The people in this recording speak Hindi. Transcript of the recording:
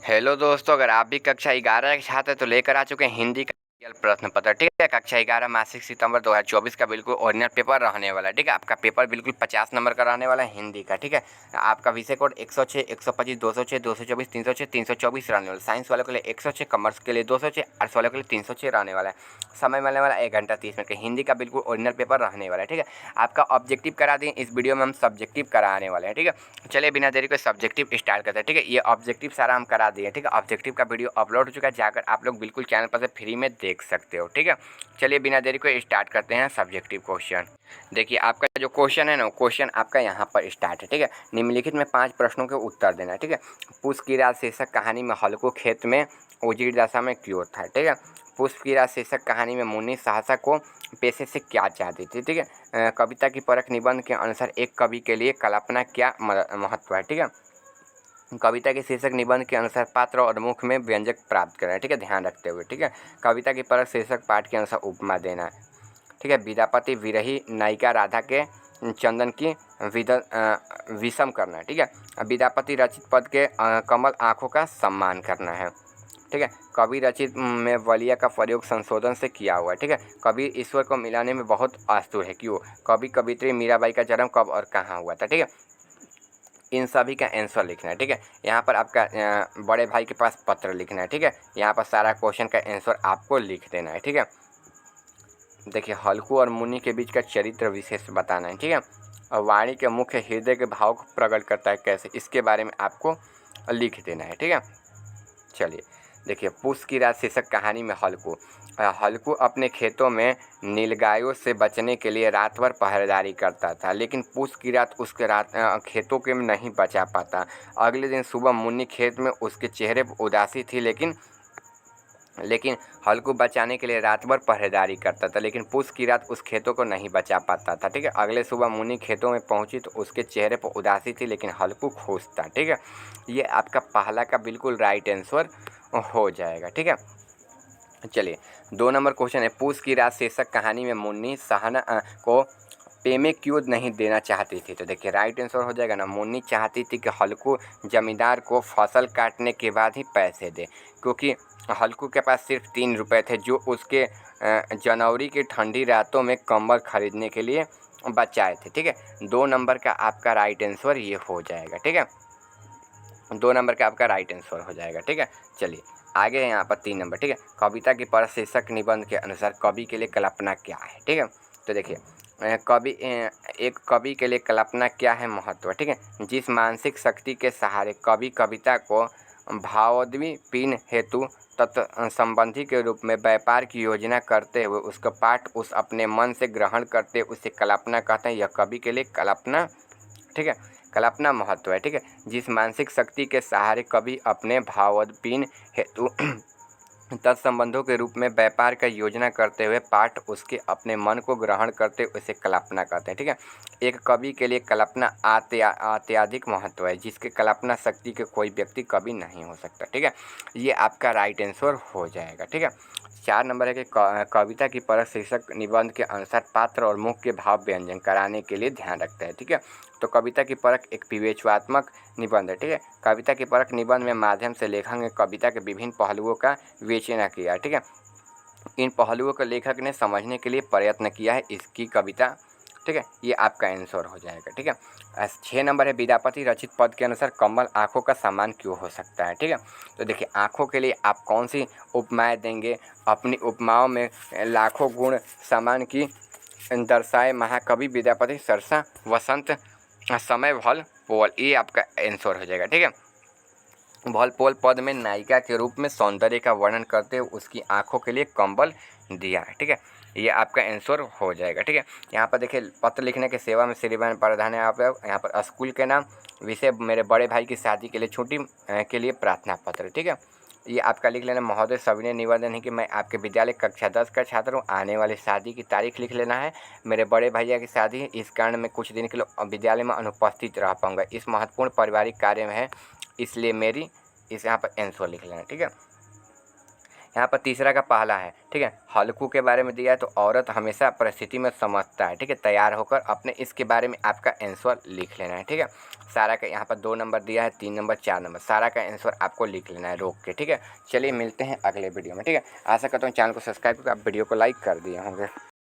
हेलो दोस्तों, अगर आप भी कक्षा 11 के छात्र हैं तो लेकर आ चुके हैं हिंदी का प्रश्न पत्र। ठीक है, कक्षा 11 मासिक सितंबर 2024 का बिल्कुल ओरिजिनल पेपर रहने वाला है। ठीक है, आपका पेपर बिल्कुल 50 नंबर का रहने वाला है हिंदी का। ठीक है, आपका विषय कोड 106, 125, 206, 224, 306, 324 रहने वाला। साइंस वालों के लिए 106, कॉमर्स के लिए 206, आर्ट्स वालों के लिए 306 रहने वाला है। समय मिलने वाला 1 घंटा 30 मिनट का हिंदी का बिल्कुल ओरिजिनल पेपर रहने वाला है। ठीक है, आपका ऑब्जेक्टिव करा दिए, इस वीडियो में हम सब्जेक्टिव कराने वाले हैं। ठीक है, चलिए बिना देरी को सब्जेक्टिव स्टार्ट करते हैं। ठीक है, ये ऑब्जेक्टिव सारा हम करा दिए। ठीक है, ऑब्जेक्टिव का वीडियो अपलोड हो चुका है, जाकर आप लोग बिल्कुल चैनल पर से फ्री में देख सकते हो। ठीक है, चलिए बिना देरी को स्टार्ट करते हैं सब्जेक्टिव क्वेश्चन। देखिए, आपका जो क्वेश्चन है ना, क्वेश्चन आपका यहाँ पर स्टार्ट है। ठीक है, निम्नलिखित में 5 प्रश्नों के उत्तर देना है। ठीक है, पुष्प की रात शीर्षक कहानी में हल्कू खेत में उजीड़ दशा में क्यों था। ठीक है, पुष्प की रात शीर्षक कहानी में मुन्नी सहसा को पेशे से क्या चाहती थी। ठीक है, कविता की परख निबंध के अनुसार एक कवि के लिए कल्पना क्या महत्व है। ठीक है, कविता के शीर्षक निबंध के अनुसार पात्र और मुख में व्यंजक प्राप्त करें। ठीक है, ध्यान रखते हुए। ठीक है, कविता की परख शीर्षक पाठ के अनुसार उपमा देना है। ठीक है, विद्यापति विरही नायिका राधा के चंदन की विषम करना है। ठीक है, विद्यापति रचित पद के कमल आँखों का सम्मान करना है। ठीक है, कवि रचित में वलिया का प्रयोग संशोधन से किया हुआ है। ठीक है, कबीर ईश्वर को मिलाने में बहुत आतुर है, क्यों। कवि कवित्री मीराबाई का जन्म कब और कहाँ हुआ था। ठीक है, इन सभी का आंसर लिखना है। ठीक है, यहाँ पर आपका बड़े भाई के पास पत्र लिखना है। ठीक है, यहाँ पर सारा क्वेश्चन का आंसर आपको लिख देना है। ठीक है, देखिए, हल्कू और मुनि के बीच का चरित्र विशेष बताना है। ठीक है, और वाणी के मुख्य हृदय के भाव को प्रकट करता है कैसे, इसके बारे में आपको लिख देना है। ठीक है, चलिए देखिए, पुष्प की रात शीर्षक कहानी में हल्कू अपने खेतों में नीलगायों से बचने के लिए रात भर पहरेदारी करता था, लेकिन पुष्प की रात उसके खेतों के में नहीं बचा पाता। अगले दिन सुबह मुन्नी खेत में उसके चेहरे पर उदासी थी, लेकिन हल्कू बचाने के लिए रात भर पहरेदारी करता था, लेकिन पुष्प की रात उस खेतों को नहीं बचा पाता था। ठीक है, अगले सुबह मुन्नी खेतों में पहुंची तो उसके चेहरे पर उदासी थी, लेकिन हल्कू खुश था। ठीक है, ये आपका पहला का बिल्कुल राइट आंसर हो जाएगा। ठीक है, चलिए 2 नंबर क्वेश्चन है, पुष्प की रात शीर्षक कहानी में मुन्नी सहना को पेमे क्यों नहीं देना चाहती थी। तो देखिए, राइट आंसर हो जाएगा ना, मुन्नी चाहती थी कि हल्कू जमींदार को फसल काटने के बाद ही पैसे दे, क्योंकि हल्कू के पास सिर्फ 3 रुपये थे, जो उसके जनवरी की ठंडी रातों में कंबल खरीदने के लिए बचाए थे। ठीक है, 2 नंबर का आपका राइट आंसर ये हो जाएगा। ठीक है, 2 नंबर का आपका राइट आंसर हो जाएगा। ठीक है, चलिए आगे है यहाँ पर 3 नंबर। ठीक है, कविता की परख शीर्षक निबंध के अनुसार कवि के लिए कल्पना क्या है। ठीक है, तो देखिए, एक कवि के लिए कल्पना क्या है महत्व। ठीक है, जिस मानसिक शक्ति के सहारे कवि कविता को भावोद्दीपन हेतु तत्व संबंधी के रूप में व्यापार की योजना करते हुए उसका पाठ उस अपने मन से ग्रहण करते उसे कल्पना कहते हैं। यह कवि के लिए कल्पना, ठीक है, कल्पना महत्व है। ठीक है, जिस मानसिक शक्ति के सहारे कवि अपने भावोद्दीपन हेतु तत्संबंधों के रूप में व्यापार का योजना करते हुए पाठ उसके अपने मन को ग्रहण करते उसे कल्पना कहते हैं। ठीक है, एक कवि के लिए कल्पना अत्यधिक महत्व है, जिसके कल्पना शक्ति के कोई व्यक्ति कवि नहीं हो सकता। ठीक है, ये आपका राइट आंसर हो जाएगा। ठीक है, 4 नंबर है कि कविता की परख शीर्षक निबंध के अनुसार पात्र और मुख्य भाव व्यंजन कराने के लिए ध्यान रखता है। ठीक है, तो कविता की परख एक विवेचनात्मक निबंध है। ठीक है, कविता की परख निबंध में माध्यम से लेखक ने कविता के विभिन्न पहलुओं का विवेचना किया। ठीक है, इन पहलुओं को लेखक ने समझने के लिए प्रयत्न किया है इसकी कविता। ठीक है, ये आपका आंसर हो जाएगा। ठीक है, 6 नंबर है, विद्यापति रचित पद के अनुसार कमल आँखों का समान क्यों हो सकता है। ठीक है, तो देखिए, आँखों के लिए आप कौन सी उपमाएँ देंगे। अपनी उपमाओं में लाखों गुण समान की दर्शाए महाकवि विद्यापति सरसा वसंत समय भल पोल, ये आपका आंसर हो जाएगा। ठीक है, भल पोल पद में नायिका के रूप में सौंदर्य का वर्णन करते हुए उसकी आंखों के लिए कंबल दिया है। ठीक है, ये आपका आंसर हो जाएगा। ठीक है, यहाँ पर देखिए, पत्र लिखने के सेवा में श्रीमान प्रधान है। यहाँ पर स्कूल के नाम, विषय मेरे बड़े भाई की शादी के लिए छुट्टी के लिए प्रार्थना पत्र। ठीक है, ये आपका लिख लेना। महोदय सविनय निवेदन है कि मैं आपके विद्यालय कक्षा 10 का छात्र हूँ। आने वाली शादी की तारीख लिख लेना है। मेरे बड़े भैया की शादी है, इस कारण मैं कुछ दिन के लिए विद्यालय में अनुपस्थित रह पाऊँगा। इस महत्वपूर्ण पारिवारिक कार्य में है, इसलिए मेरी इस यहाँ पर आंसर लिख लेना। ठीक है, यहाँ पर तीसरा का पहला है, ठीक है। हल्कू के बारे में दिया है तो औरत हमेशा परिस्थिति में समझता है, ठीक है। तैयार होकर अपने इसके बारे में आपका आंसर लिख लेना है, ठीक है। सारा का यहाँ पर 2 नंबर दिया है, 3 नंबर, 4 नंबर, सारा का आंसर आपको लिख लेना है रोक के, ठीक है। चलिए मिलते हैं अगले वीडियो में, ठीक है। आशा करता हूँ चैनल को सब्सक्राइब करके आप वीडियो को लाइक कर दिए होंगे।